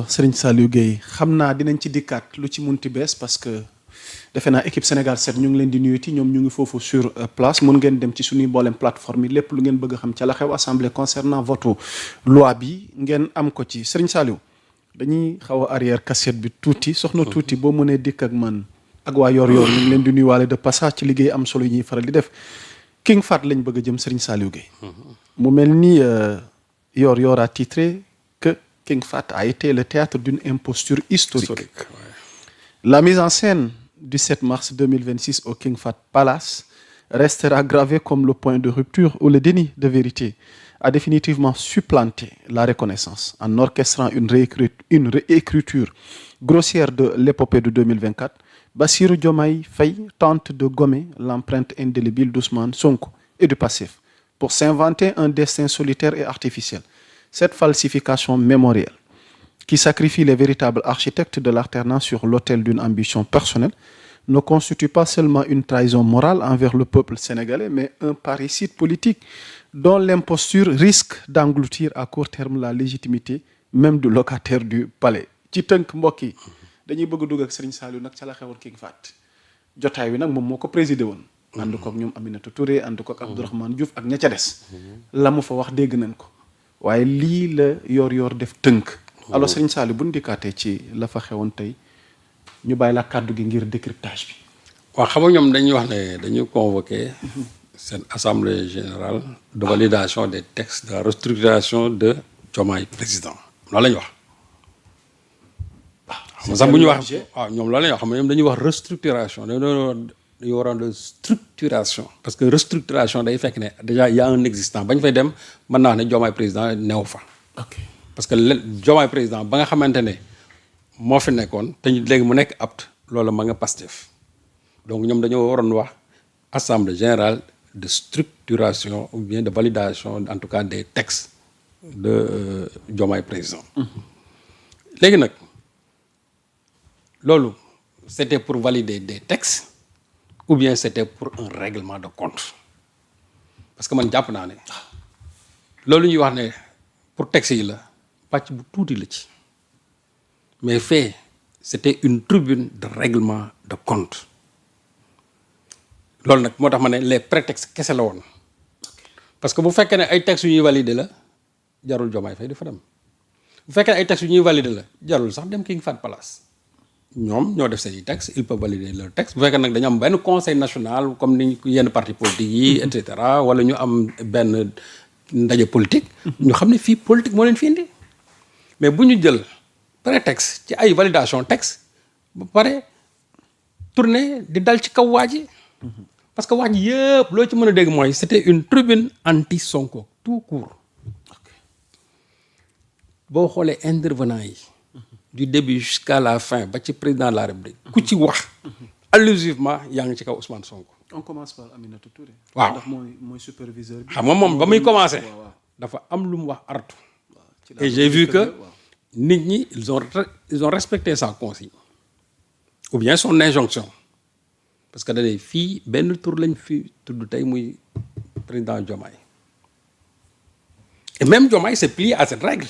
Serigne Saliou Gueye xam naa dinañ ci dikkaat lu ci munti bees parce que defe naa équipe Sénégal 7 ñu ngi leen di nuyuti ñoom ñu ngi foofu sur place mun ngeen dem ci suñuy mboolem plateforme yi lépp lu ngeen bëgg a xam ca la xew assemblée concernant vote loi bi ngeen am ko ci Serigne Saliou dañuy xaw a arrière cassette bi tuuti soxna tuuti boo mënee dikk ak man ak waa yor-yor ñu ngi leen di nuyuwaale de passage ci liggéey am solo yi ñuy faral di def King Fahd lañ bëgg a jëm Serigne Saliou Gueye mu mel ni yor-yor a titré que King Fahd a été le théâtre d'une imposture historique. La mise en scène du 7 mars 2026 au King Fahd Palace restera gravée comme le point de rupture où le déni de vérité a définitivement supplanté la reconnaissance en orchestrant une réécriture grossière de l'épopée de 2024. Bassirou Diomaye Faye tente de gommer l'empreinte indélébile d'Ousmane Sonko et du passif pour s'inventer un destin solitaire et artificiel. Cette falsification mémorielle qui sacrifie les véritables architectes de l'alternance sur l'autel d'une ambition personnelle ne constitue pas seulement une trahison morale envers le peuple sénégalais, mais un parricide politique dont l'imposture risque d'engloutir à court terme la légitimité même du locataire du palais. ci tënk mbokk yi dañuy bëgg a dugg ak Serigne Saliou nag ca la xewoon King Fahd jotaay wi nag moom moo ko présidé woon. ànd koog ñoom Aminata Touré ànd koog Abdourahmane Diouf ak ña ca des. la mu fa wax dégg nañ ko. waaye lii la yor def tënk. alors Serigne Saliou bu ñu dikkaatee ci la fa xewoon tey ñu bàyyi la kàddu gi ngir décryptage bi. waaw xam nga ñoom dañuy wax ne dañu convoqué seen assemblée générale de validation des textes de la restructuration de Diomaye président loolu la ñu wax. xam nga sax bu ñu wax waaw ñoom loolu la ñu wax xam nga ñoom dañuy wax restructuration dañu waroon de structuration parce que restructuration day fekk ne déjà y a un existant bañ fay dem mën naa wax ne Diomaye président neew fa. ok parce que Diomaye président ba nga xamante ne moo fi nekkoon te léegi mu nekk apte loolu ma nga Pastef donc ñoom dañoo waroon wax assemblée générale de structuration ou bien de validation en tout cas des textes de Diomaye président. léegi nag loolu c'était pour valider des textes ou bien c'était pour un règlement de compte parce que man jàpp naa ne loolu ñuy wax ne pour texte yi la pàcc bu tuuti la ci mais fait c'était une tribune de règlement de compte loolu nag moo tax ma ne les prétextes kese la woon parce que bu fekkee ne ay textes yu ñuy valider la jarul Diomaye Faye dafa dem bu fekkee ne ay textes yu ñuy valider la jarul sax dem King Fahd Palace ñoom ñoo def seen texte ils peuvent valider leur texte bu fekkee nag dañu am benn conseil national comme ni yenn parti politique yi et cetera wala ñu am benn ndaje politique ñu xam ne fii politique moo leen fi indi mais bu ñu jël prétexte ci ay validation texte ba pare tourner di dal ci kaw waa ji parce que wax ji yëpp loo ci mën a dégg mooy c'était une tribune anti Sonko tout court boo xoolee intervenant yi du début jusqu'à la fin ba ci président de la République ku ci wax allusivement yaa ngi ci kaw Ousmane Sonko. on commence par Aminata Touré. waaw ndax mooy superviseur bi. xam nga moom ba muy commencé dafa am lu mu wax artu et j'ai vu que nit ñi ils ont respecté sa consigne ou bien son injonction parce que dañuy fii benn tur lañ fi tudd tey muy président Diomaye et même Diomaye s'est plié à cette règle.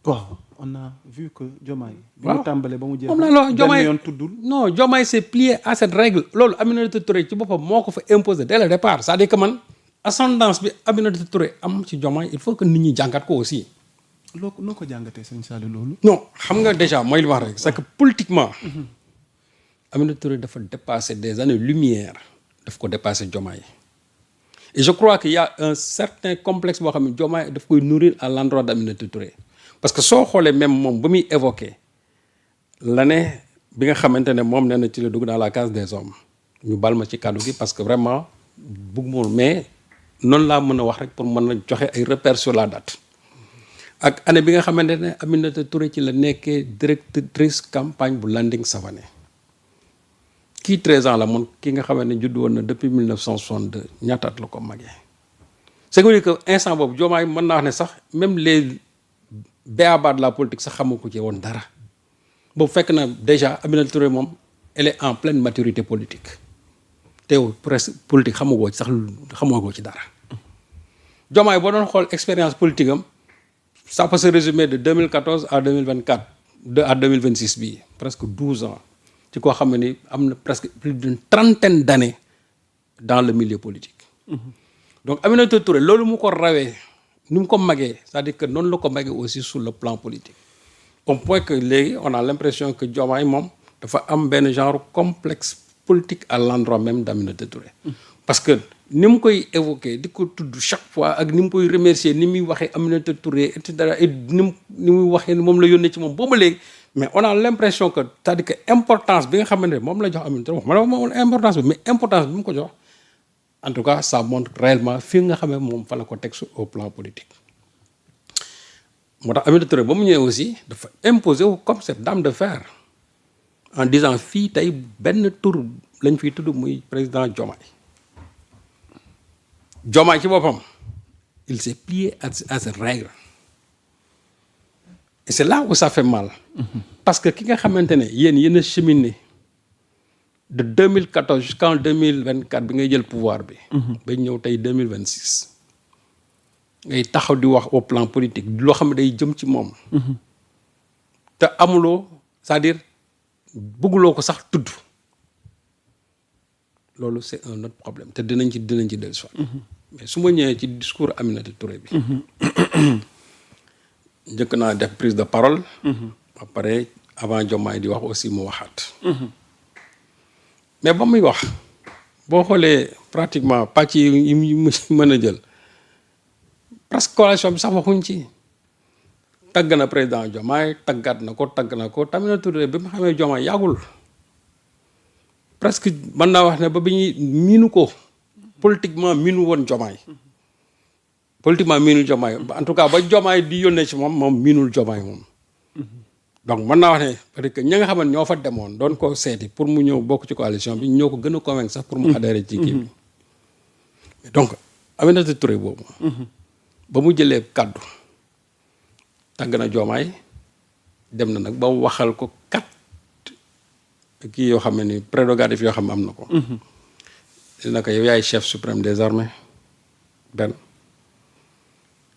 waaw on a vu que Diomaye. waaw bi mu tàmbalee ba mu jeex. moom la Diomaye yoon tuddul. non Diomaye s'est plié à cette règle loolu Aminata Touré ci boppam moo ko fa imposer dès le départ c'est-à-dire que man ascendance bi Aminata Touré am ci Diomaye il faut que nit ñi jàngat ko aussi. noo ko jàngatee Serigne Saliou loolu. non xam nga déjà mooy li wax rek c'est que politiquement. Aminata Touré dafa dépasser des années-lumière daf ko dépasser Diomaye et je crois qu'il y a un certain complexe boo xam ne Diomaye daf koy nourrir à l'endroit d'Aminata Touré parce que soo xoolee même moom ba muy évoquer l'année bi nga xamante ne moom nee na ci la dugg dans la case des hommes ñu bal ma ci kàddu gi parce que vraiment bëgguma mais noonu laa mën a wax rek pour mën a joxe ay repères sur la date ak année bi nga xamante ne Aminata Touré ci la nekkee directrice campagne bu Landing Savané kii 13 ans la moom ki nga xamante ne juddu woon na depuis 1962 ñaata at la ko magee c'est que instant boobu Diomaye mën naa wax ne sax même les béaba de la politique sax xamu ko ci woon dara boobu fekk na déjà Aminata Touré moom elle est en pleine maturité politique teewul presque politique xamagoo ci sax xamagoo ci dara Diomaye boo doon xool expérience politique am ça peut se résumer de 2014 à 2024 à 2026 bii presque 12 ans ci koo xam ne ni am na presque plus d'une trentaine d'années dans le milieu politique. Donc Aminata Touré loolu mu ko rawee ni mu ko magee c'est-à-dire que noonu la ko magee aussi sur le plan politique. au point que léegi on a l'impression que Diomaye moom dafa am benn genre complexe politique à l'endroit même d'Aminata Touré. Parce que ni mu koy évoquer di ko tudd chaque fois ak ni mu koy remercier ni muy waxee Aminata Touré et cetera et ni muy waxee moom la yónnee ci moom booba léegi mais on a l'impression que c'est-à-dire que importance bi nga xamante ne moom la jox Aminata Touré ma moom importance bi mais importance bi mu ko jox en tout cas ça montre réellement fi nga xam ne moom fa la ko teg au plan politique. moo tax Aminata Touré ba mu ñëwee aussi dafa imposer wu comme cette dame de fer en disant fii tey benn tur lañ fiy tudd muy président Diomaye. Diomaye ci boppam il s'est plié à cette règle et c'est là où ça fait mal. Parce que ki nga xamante ne yéen a cheminé de 2014 jusqu'en 2024 bi ngay jël pouvoir bi. ba ñëw tey 2026. ngay taxaw di wax au plan politique loo xam ne day jëm ci moom. te amuloo c'est-à-dire bëgguloo ko sax tudd. loolu c'est un autre problème te dinañ ci dellusiwaat. mais su ma ñëwee ci discours Aminata Touré bi. njëkk naa def prise de parole. ba pare avant Diomaye di wax aussi mu waxaat. mais ba muy wax boo xoolee pratiquement pàcc yi mu mën a jël presque coalition bi sax waxuñ ci. tagg na président Diomaye taggat na ko Aminata Touré bi ma xamee Diomaye yàggul. presque mën naa wax ne ba bi ñuy miinu ko politiquement miinu woon Diomaye politiquement miinul Diomaye en tout cas ba Diomaye di yónnee ci moom miinul Diomaye moom. donc mën naa wax ne parce que ña nga xam ne ñoo fa demoon doon ko seeti pour mu ñëw bokk ci coalition bi ñoo ko gën a convaincre sax pour mu adhérer ci kii bi. donc Aminata Touré boobu. ba mu jëlee kaddu tàgg na Diomaye dem na nag ba waxal ko kii yoo xam ne ni prérogative yoo xam ne am na ko. dina ko yow yaay chef suprême des armées benn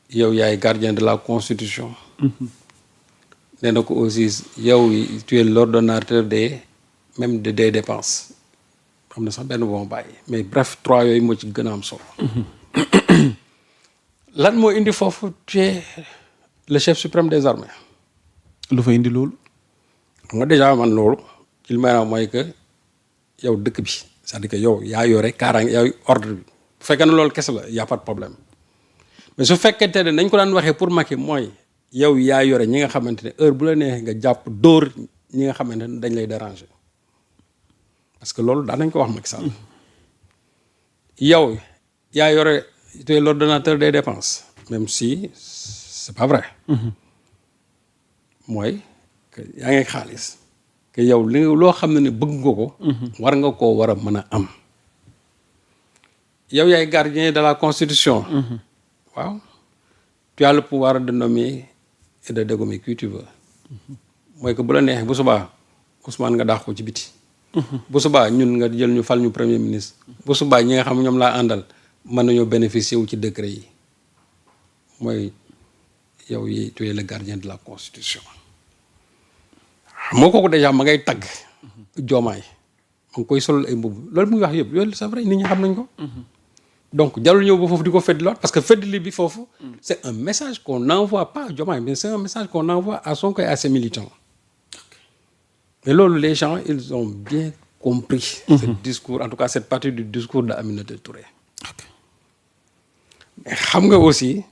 yow yaay gardien de la constitution. nee na ko aussi yow tu es l'ordonnateur des dépenses am na sax benn bon bàyyi mais bref 3 yooyu moo ci gën a am solo. lan moo indi foofu tu es le chef suprême des armées. lu fa indi loolu. xam nga déjà man loolu. ci li may wax mooy que yow dëkk bi c'est-à-dire que yow yaa yore kaaraange yaa ordre bi bu fekkee ne loolu kese la y a pas de problème mais su fekkente ne nañ ko daan waxee pour Macky mooy yow yaa yore ñi nga xamante ne heure bu la neexee nga jàpp dóor ñi nga xamante ne dañ lay déranger parce que loolu daan nañ ko wax Macky Sall yow yaa yore tu es l'ordonnateur des dépenses même si c'est pas vrai. mooy que yaa ngi xaalis. que yow li loo xam ne bëgg nga ko. war nga koo war a mën a am. yow yaay gardien de la constitution. waaw tu as le pouvoir de nommer et de dégommer qui tu veux. mooy que bu la neexee bu subaa Ousmane nga daax ko ci biti. bu subaa ñun nga jël ñu fal ñu premier ministre. bu subaa ñi nga xam ñoom laa àndal mën nañoo bénéficier wu ci décret yi mooy yow yi tu es le gardien de la constitution. moo kooku déjà ma ngay tagg Diomaye ma ngi koy solal ay mbubb loolu muy wax yëpp yooyu c'est vrai nit ñi xam nañ ko. donc jarul ñëw ba foofu di ko feddliwaat parce que feddli bi foofu c'est un message qu'on envoie pas à Diomaye mais c'est un message qu'on envoie à Sonko et à ses militants. mais loolu les gens ils ont bien compris. ce discours en tout cas cette partie du discours de Aminata Touré. mais xam nga aussi